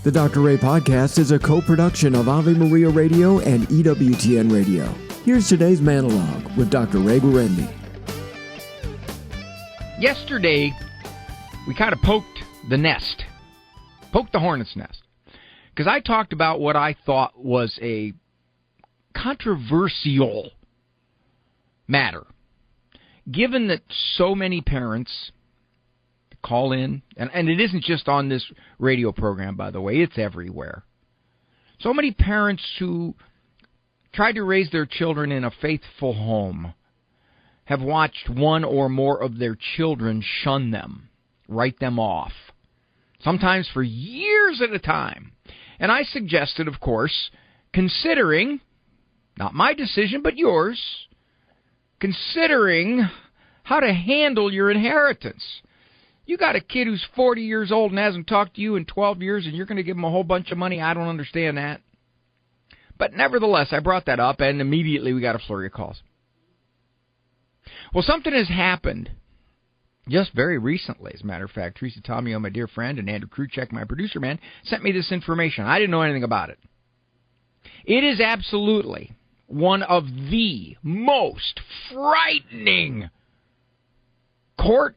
The Dr. Ray Podcast is a co-production of Ave Maria Radio and EWTN Radio. Here's today's monologue with Dr. Ray Guarendi. Yesterday, we kind of poked the hornet's nest, because I talked about what I thought was a controversial matter, given that so many parents call in, and it isn't just on this radio program, by the way, it's everywhere. So many parents who tried to raise their children in a faithful home have watched one or more of their children shun them, write them off, sometimes for years at a time. And I suggested, of course, considering, not my decision, but yours, considering how to handle your inheritance. You got a kid who's 40 years old and hasn't talked to you in 12 years, and you're going to give him a whole bunch of money? I don't understand that. But nevertheless, I brought that up, and immediately we got a flurry of calls. Well, something has happened just very recently. As a matter of fact, Teresa Tomeo, my dear friend, and Andrew Kruchek, my producer man, sent me this information. I didn't know anything about it. It is absolutely one of the most frightening court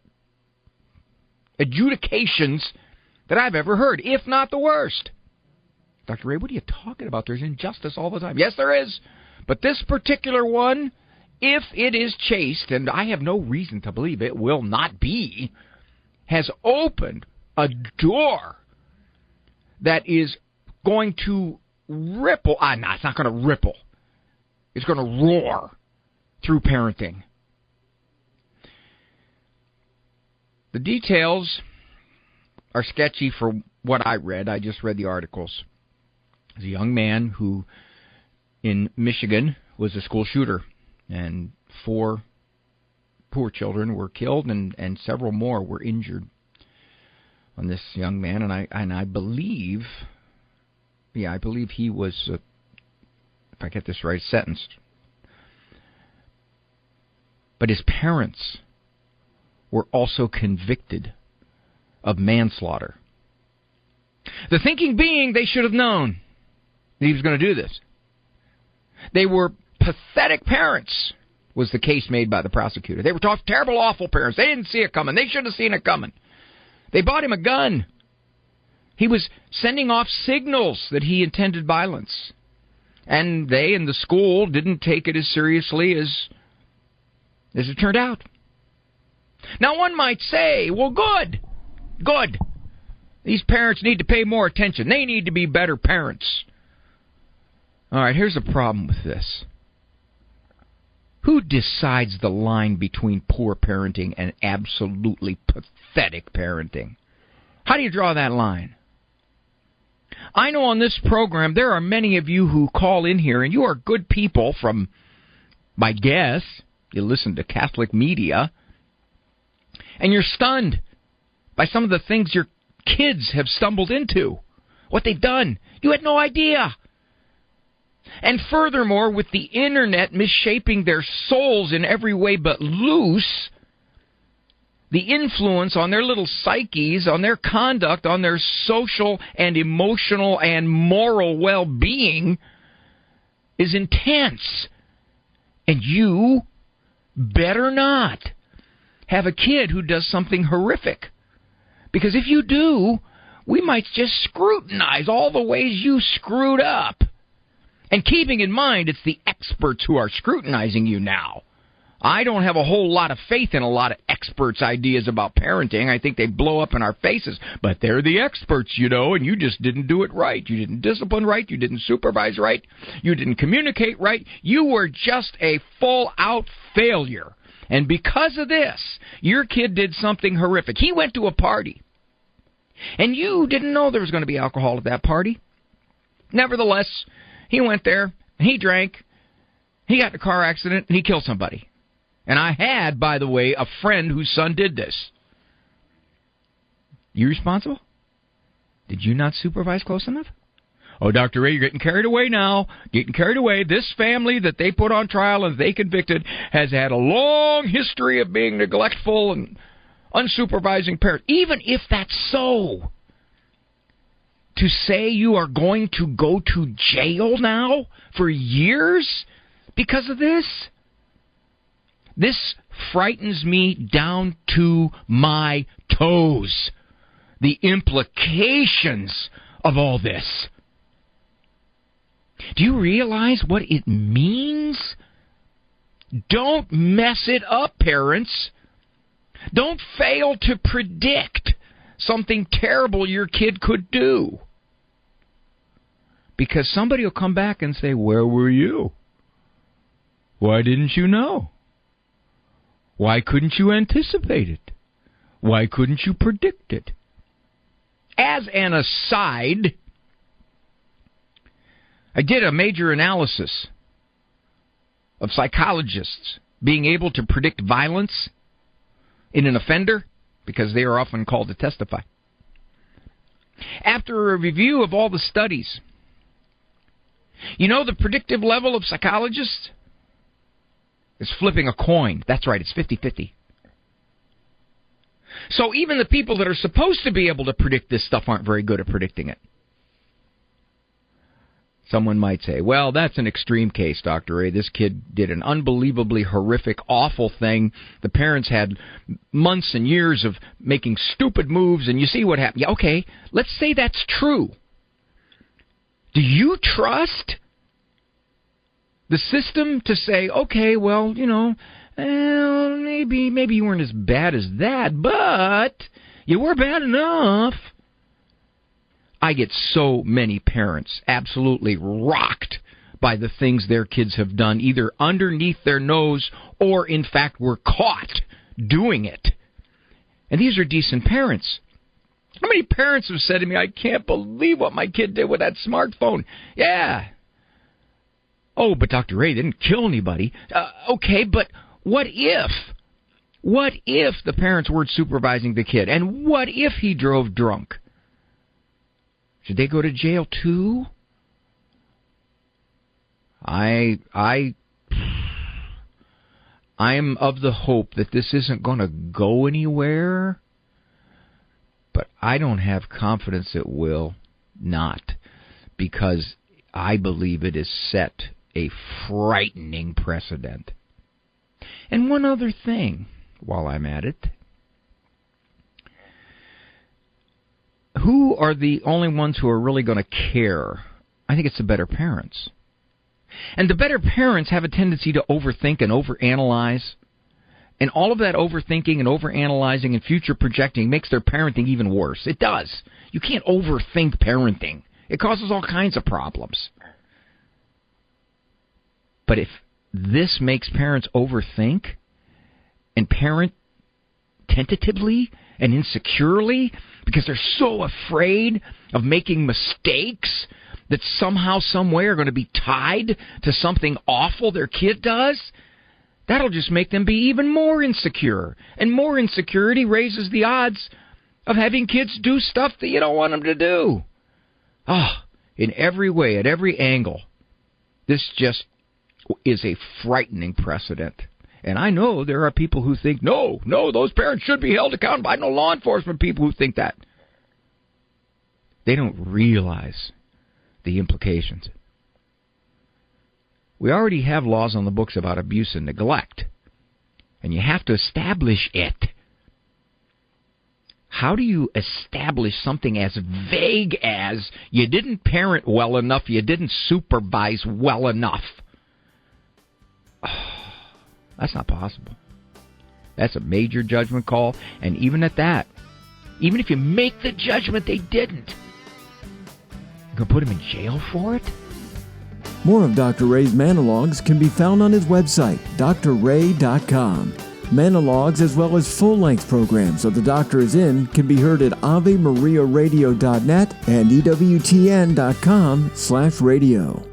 adjudications that I've ever heard, if not the worst. Dr. Ray, what are you talking about? There's injustice all the time. Yes, there is. But this particular one, if it is chased, and I have no reason to believe it will not be, has opened a door that is going to ripple. No, it's not going to ripple. It's going to roar through parenting. The details are sketchy for what I read. I just read the articles. There's a young man who, in Michigan, was a school shooter, and 4 poor children were killed, and several more were injured on this young man. And I believe he was, if I get this right, sentenced. But his parents were also convicted of manslaughter. The thinking being they should have known that he was going to do this. They were pathetic parents, was the case made by the prosecutor. They were terrible, awful parents. They didn't see it coming. They should have seen it coming. They bought him a gun. He was sending off signals that he intended violence. And they and the school didn't take it as seriously as it turned out. Now, one might say, well, good. These parents need to pay more attention. They need to be better parents. All right, here's the problem with this. Who decides the line between poor parenting and absolutely pathetic parenting? How do you draw that line? I know on this program there are many of you who call in here, and you are good people from, my guess, you listen to Catholic media, and you're stunned by some of the things your kids have stumbled into, what they've done. You had no idea. And furthermore, with the internet misshaping their souls in every way but loose, the influence on their little psyches, on their conduct, on their social and emotional and moral well-being is intense. And you better not have a kid who does something horrific. Because if you do, we might just scrutinize all the ways you screwed up. And keeping in mind, it's the experts who are scrutinizing you now. I don't have a whole lot of faith in a lot of experts' ideas about parenting. I think they blow up in our faces. But they're the experts, and you just didn't do it right. You didn't discipline right. You didn't supervise right. You didn't communicate right. You were just a full-out failure. And because of this, your kid did something horrific. He went to a party, and you didn't know there was going to be alcohol at that party. Nevertheless, he went there, and he drank, he got in a car accident, and he killed somebody. And I had, by the way, a friend whose son did this. You responsible? Did you not supervise close enough? Oh, Dr. Ray, you're getting carried away now. Getting carried away. This family that they put on trial and they convicted has had a long history of being neglectful and unsupervising parents. Even if that's so, to say you are going to go to jail now for years because of this? This frightens me down to my toes. The implications of all this. Do you realize what it means? Don't mess it up, parents. Don't fail to predict something terrible your kid could do. Because somebody will come back and say, where were you? Why didn't you know? Why couldn't you anticipate it? Why couldn't you predict it? As an aside, I did a major analysis of psychologists being able to predict violence in an offender because they are often called to testify. After a review of all the studies, you know the predictive level of psychologists is flipping a coin. That's right, it's 50-50. So even the people that are supposed to be able to predict this stuff aren't very good at predicting it. Someone might say, well, that's an extreme case, Dr. Ray. This kid did an unbelievably horrific, awful thing. The parents had months and years of making stupid moves, and you see what happened. Yeah, okay, let's say that's true. Do you trust the system to say, okay, well, you know, maybe you weren't as bad as that, but you were bad enough? I get so many parents absolutely rocked by the things their kids have done, either underneath their nose or, in fact, were caught doing it. And these are decent parents. How many parents have said to me, I can't believe what my kid did with that smartphone? Yeah. Oh, but Dr. Ray didn't kill anybody. Okay, but what if? What if the parents weren't supervising the kid? And what if he drove drunk? Should they go to jail too? I'm of the hope that this isn't going to go anywhere, but I don't have confidence it will not, because I believe it has set a frightening precedent. And one other thing while I'm at it. Who are the only ones who are really going to care? I think it's the better parents. And the better parents have a tendency to overthink and overanalyze. And all of that overthinking and overanalyzing and future projecting makes their parenting even worse. It does. You can't overthink parenting. It causes all kinds of problems. But if this makes parents overthink and parent tentatively and insecurely because they're so afraid of making mistakes that somehow, some way are going to be tied to something awful their kid does, that'll just make them be even more insecure. And more insecurity raises the odds of having kids do stuff that you don't want them to do. In every way, at every angle, this just is a frightening precedent. And I know there are people who think, no, those parents should be held accountable. I know law enforcement people who think that. They don't realize the implications. We already have laws on the books about abuse and neglect, and you have to establish it. How do you establish something as vague as you didn't parent well enough, you didn't supervise well enough? That's not possible. That's a major judgment call, and even at that, even if you make the judgment they didn't, you're going to put them in jail for it? More of Dr. Ray's monologues can be found on his website, drray.com. Monologues as well as full-length programs of The Doctor Is In can be heard at AveMariaRadio.net and EWTN.com/radio.